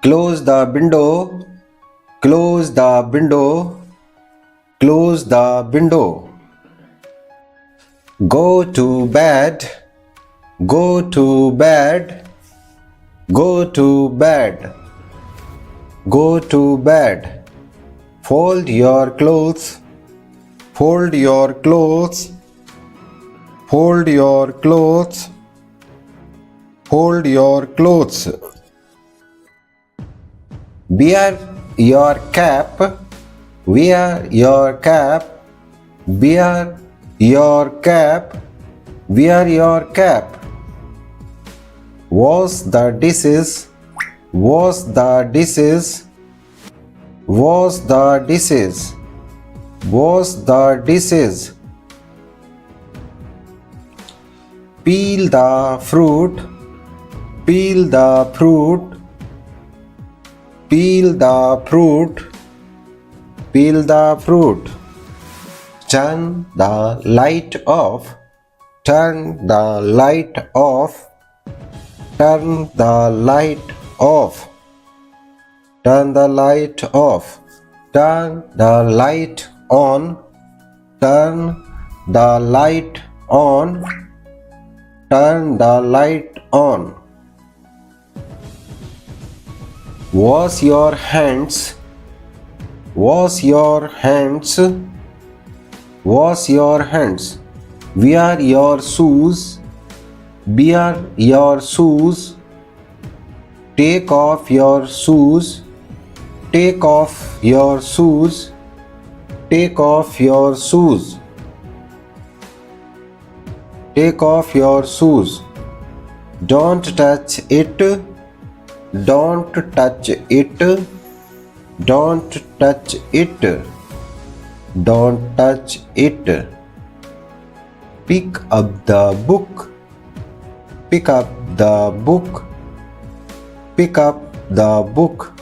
Close the window. Close the window. Close the window. Go to bed. Go to bed. Go to bed. Go to bed. Fold your clothes. Fold your clothes. Fold your clothes. Fold your clothes. Wear your cap. Wear your cap. Wear your cap. Wear your cap. Wash the dishes. Wash the dishes. Wash the dishes. Wash the dishes. Peel the fruit. Peel the fruit. Peel the fruit. Peel the fruit. Turn the light off. Turn the light off. Turn the light off. Turn the light off. Turn the light on. Turn the light on. Turn the light on. Wash your hands. Wash your hands. Wash your hands. Wear your shoes. Wear your shoes. Take off your shoes. Take off your shoes. Take off your shoes. Take off your shoes. Don't touch it. Don't touch it. Don't touch it. Don't touch it. Pick up the book. Pick up the book. Pick up the book.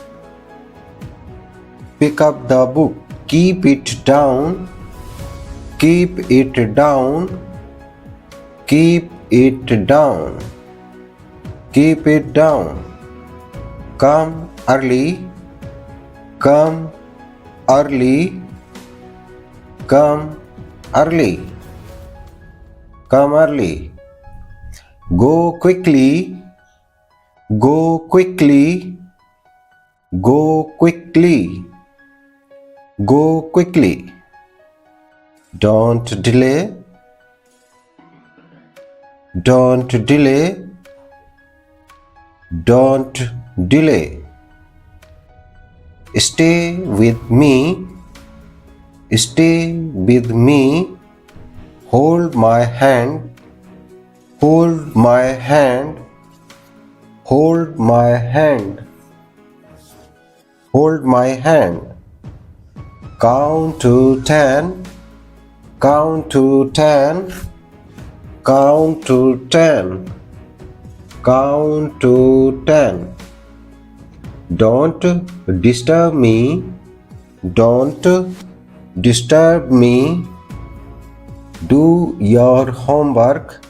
Pick up the book. Keep it down. Keep it down. Keep it down. Keep it down. Come early. Come early. Come early. Come early. Go quickly. Go quickly. Go quickly. Go quickly. Don't delay. Don't delay. Don't delay. Stay with me. Stay with me. Hold my hand. Hold my hand. Hold my hand. Hold my hand. Count to 10. Count to 10. Count to 10. Count to 10. Don't disturb me. Don't disturb me. Do your homework.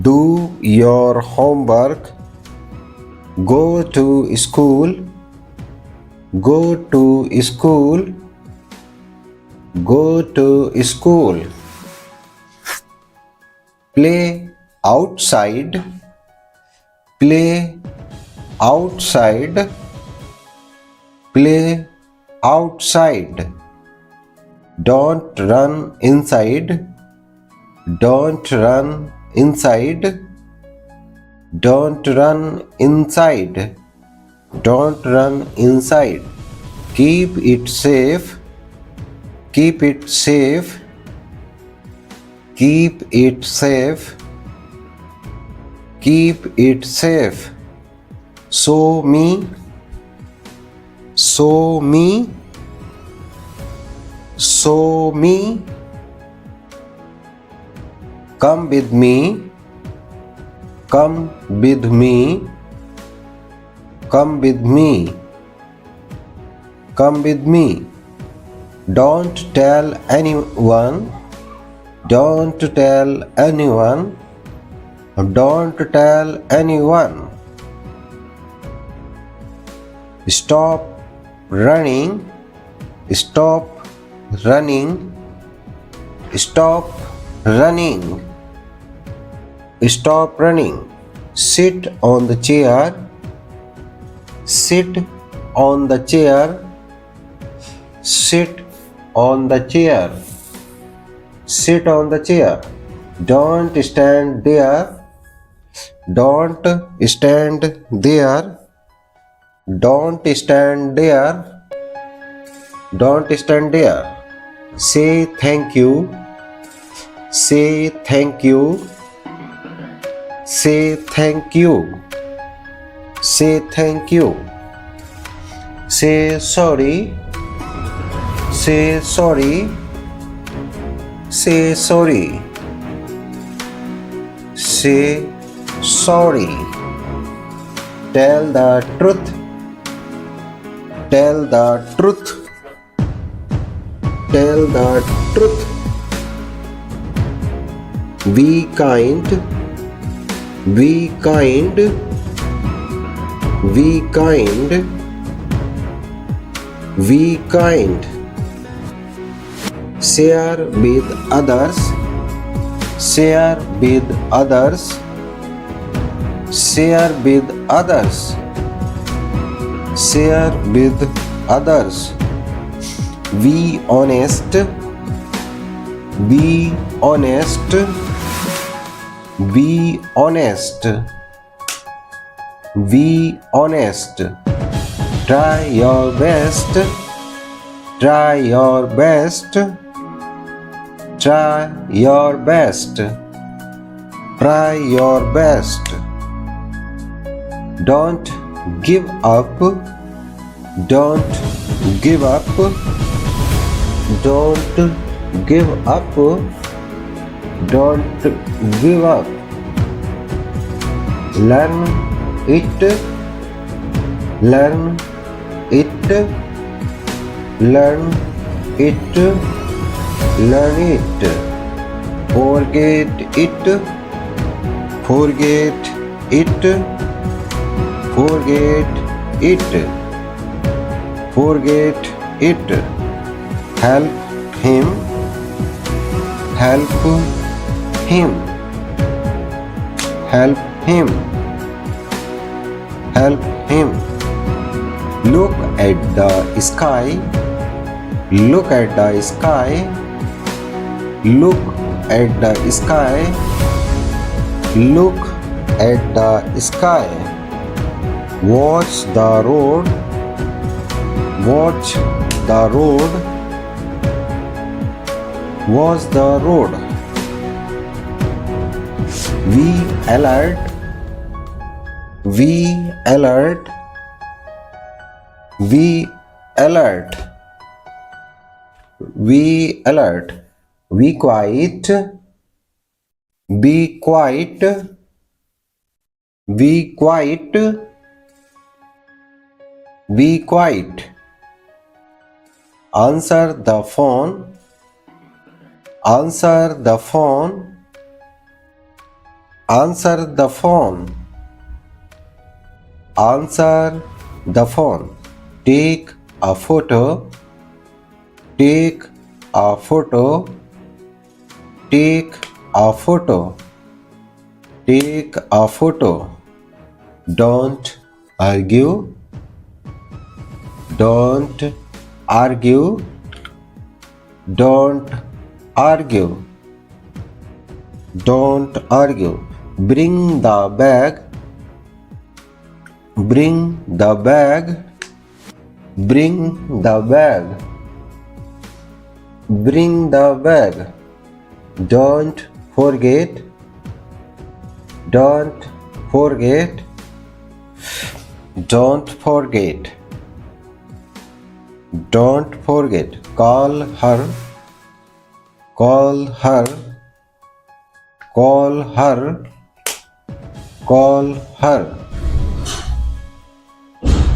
Do your homework. Go to school. Go to school. Go to school. Play outside. Play outside. Play outside. Don't run inside. Don't run inside. Don't run inside. Don't run inside. Keep it safe. Keep it safe. Keep it safe. Keep it safe. Show me. Show me. Show me. Come with me. Come with me. Come with me. Come with me. Don't tell anyone. Don't tell anyone. Don't tell anyone. Stop running. Stop running. Stop running. Stop running. Sit on the chair. Sit on the chair. Sit on the chair. Sit on the chair. Don't stand there. Don't stand there. Don't stand there. Don't stand there. Say thank you. Say thank you. Say thank you. Say thank you. Say sorry. Say sorry. Say sorry. Say sorry. Tell the truth. Tell the truth. Tell the truth. Be kind. Be kind. Be kind. Be kind. Share with others. Share with others. Share with others. Share with others. Be honest. Be honest. Be honest. Be honest. Try your best. Try your best. Try your best. Try your best. Don't give up. Don't give up. Don't give up. Don't give up. Learn it. Learn it. Learn it. Learn it. Forget it. Forget it. Forget it. Forget it. Help him. Help him. Help him. Help him. Look at the sky. Look at the sky. Look at the sky. Look at the sky. Watch the road. Watch the road. Watch the road. Be alert. Be alert. Be alert. Be alert. Be quiet. Be quiet. Be quiet. Be quiet. Answer the phone. Answer the phone. Answer the phone. Answer the phone. Take a photo. Take a photo. Take a photo. Take a photo. Don't argue. Don't argue. Don't argue. Don't argue. Bring the bag. Bring the bag. Bring the bag. Bring the bag. Don't forget. Don't forget. Don't forget. Don't forget. Call her. Call her. Call her. Call her.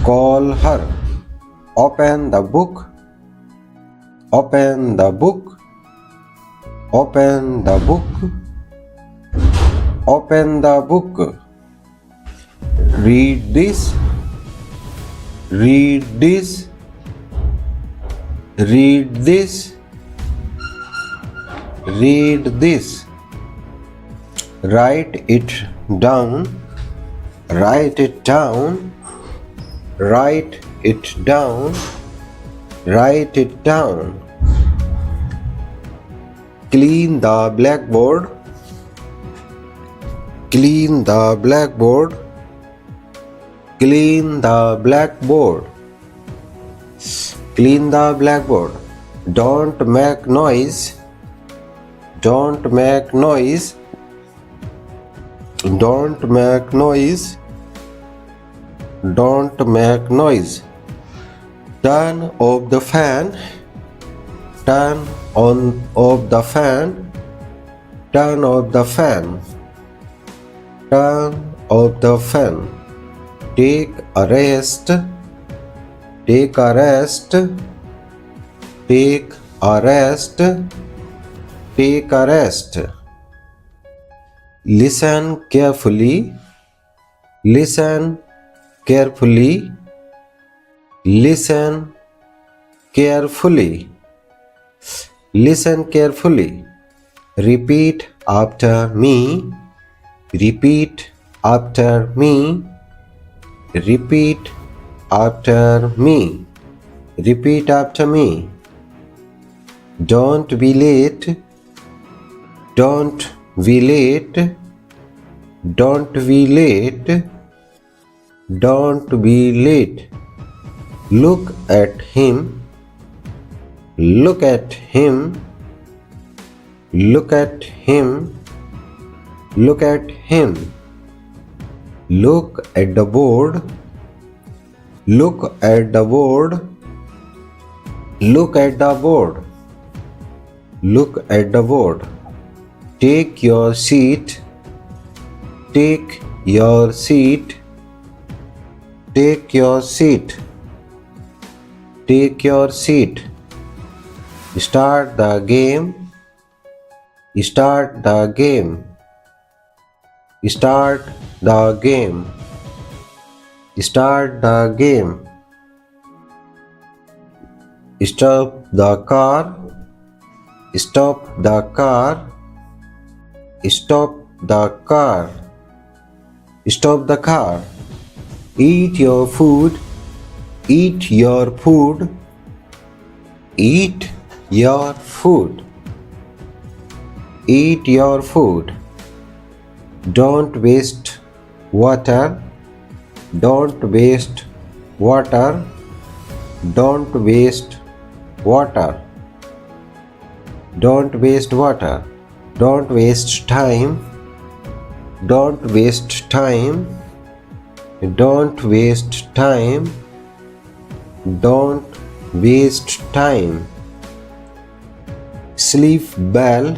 Call her. Open the book. Open the book. Open the book. Open the book. Read this. Read this. Read this. Read this. Write it down. Write it down. Write it down. Write it down. Clean the blackboard. Clean the blackboard. Clean the blackboard. Clean the blackboard. Don't make noise. Don't make noise. Don't make noise. Don't make noise. Turn off the fan. Turn on off the fan. Turn off the fan. Turn off the fan. Take a rest. Take a rest. Take a rest. Take a rest. Listen carefully. Listen carefully. Listen carefully. Listen carefully. Repeat after me. Repeat after me. Repeat after me. Repeat after me. Don't be late. Don't be late. Don't be late. Don't be late. Look at him. Look at him. Look at him. Look at him. Look at the board. Look at the board. Look at the board. Look at the board. Take your seat. Take your seat. Take your seat. Take your seat. Start the game. Start the game. Start the game. Start the game. Stop the car. Stop the car. Stop the car. Stop the car. Eat your food. Eat your food. Eat your food. Eat your food. Don't waste water. Don't waste water. Don't waste water. Don't waste water. Don't waste time. Don't waste time. Don't waste time. Don't waste time. Sleep well.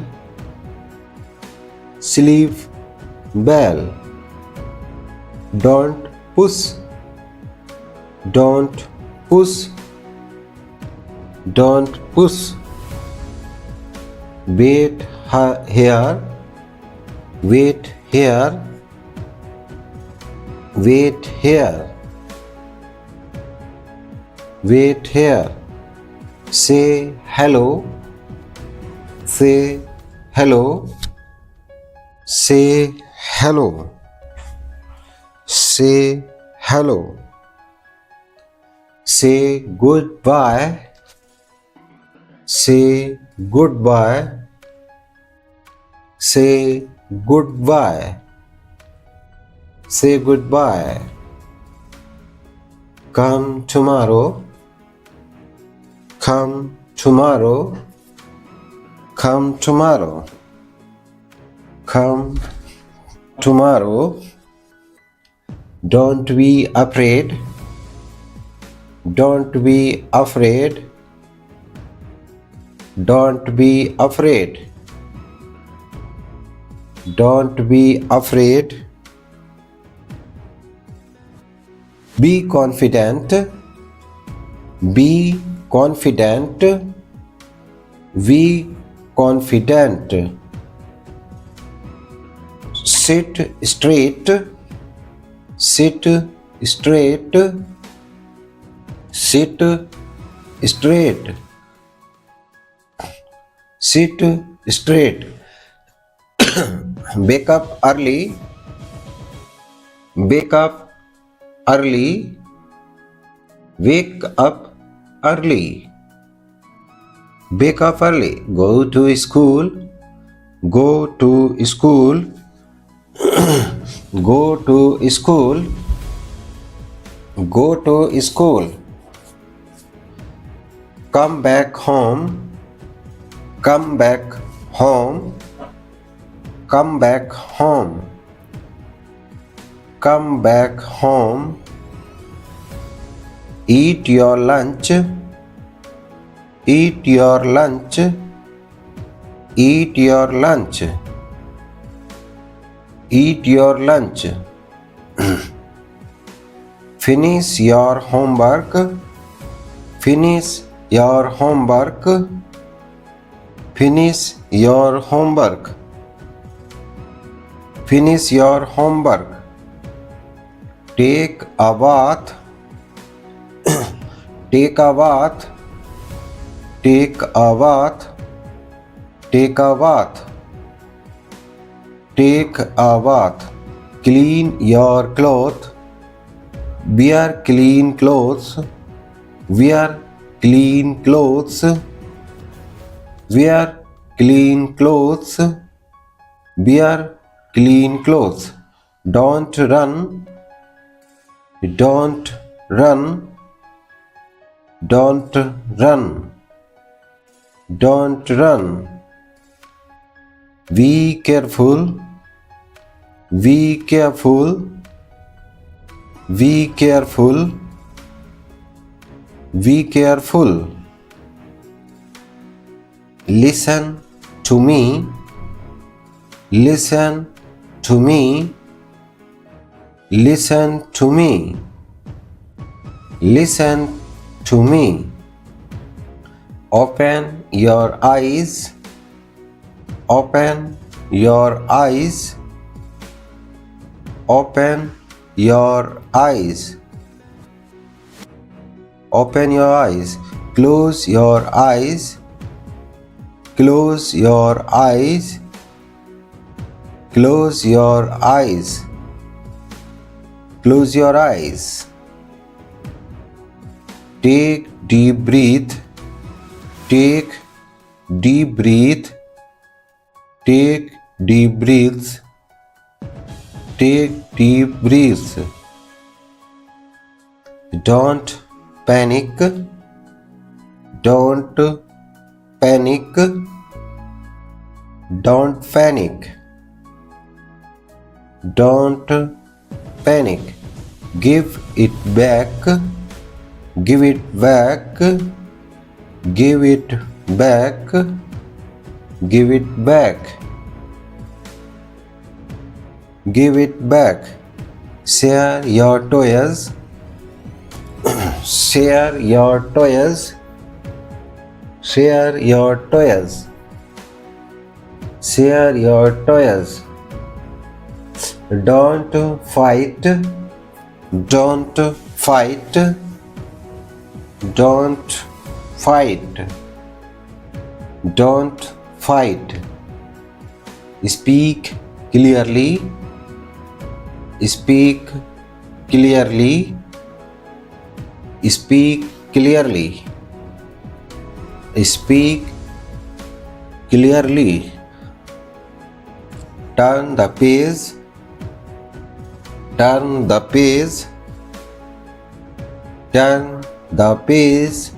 Sleep well. Don't push. Don't push. Don't push. Wait here. Wait here. Wait here. Wait here. Say hello. Say hello. Say hello. Say hello. Say goodbye. Say goodbye. Say goodbye. Say goodbye. Come tomorrow. Come tomorrow. Come tomorrow. Come tomorrow. Don't be afraid. Don't be afraid. Don't be afraid. Don't be afraid. Be confident. Be confident. Be confident. Sit straight. Sit straight. Sit straight. Sit straight. Wake up early. Wake up early. Wake up early. Wake up early. Go to school. Go to school. Go to school. Go to school. Come back home. Come back home. Come back home. Come back home. Eat your lunch. Eat your lunch. Eat your lunch. Eat your lunch. Finish your homework. Finish your homework. Finish your homework. Finish your homework. Take a bath. Take a bath. Take a bath. Take a bath. Take a bath. Clean your clothes. Wear clean clothes. Wear clean clothes. Wear clean clothes. Wear clean clothes. Don't run. Don't run. Don't run. Don't run. Be careful. Be careful. Be careful. Be careful. Listen to me. Listen to me. Listen to me. Listen to me. Open your eyes. Open your eyes. Open your eyes. Open your eyes. Close your eyes. Close your eyes. Close your eyes. Close your eyes. Take deep breath. Take deep breath. Take deep breaths. Take deep breaths. Don't panic. Don't panic. Don't panic. Don't panic. Give it back. Give it back. Give it back. Give it back. Give it back. Share your toys. Share your toys. Share your toys. Share your toys. Don't fight. Don't fight. Don't fight. Don't fight. Speak clearly. Speak clearly. Speak clearly. Speak clearly. Turn the page. Turn the page. Turn the page.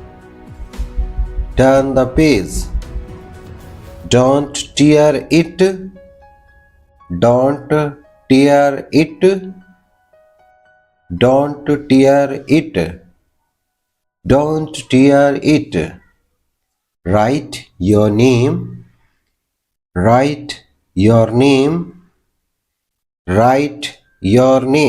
Turn the page. Don't tear it. Don't tear it. Don't tear it. Don't tear it. Write your name. Write your name. Write your name.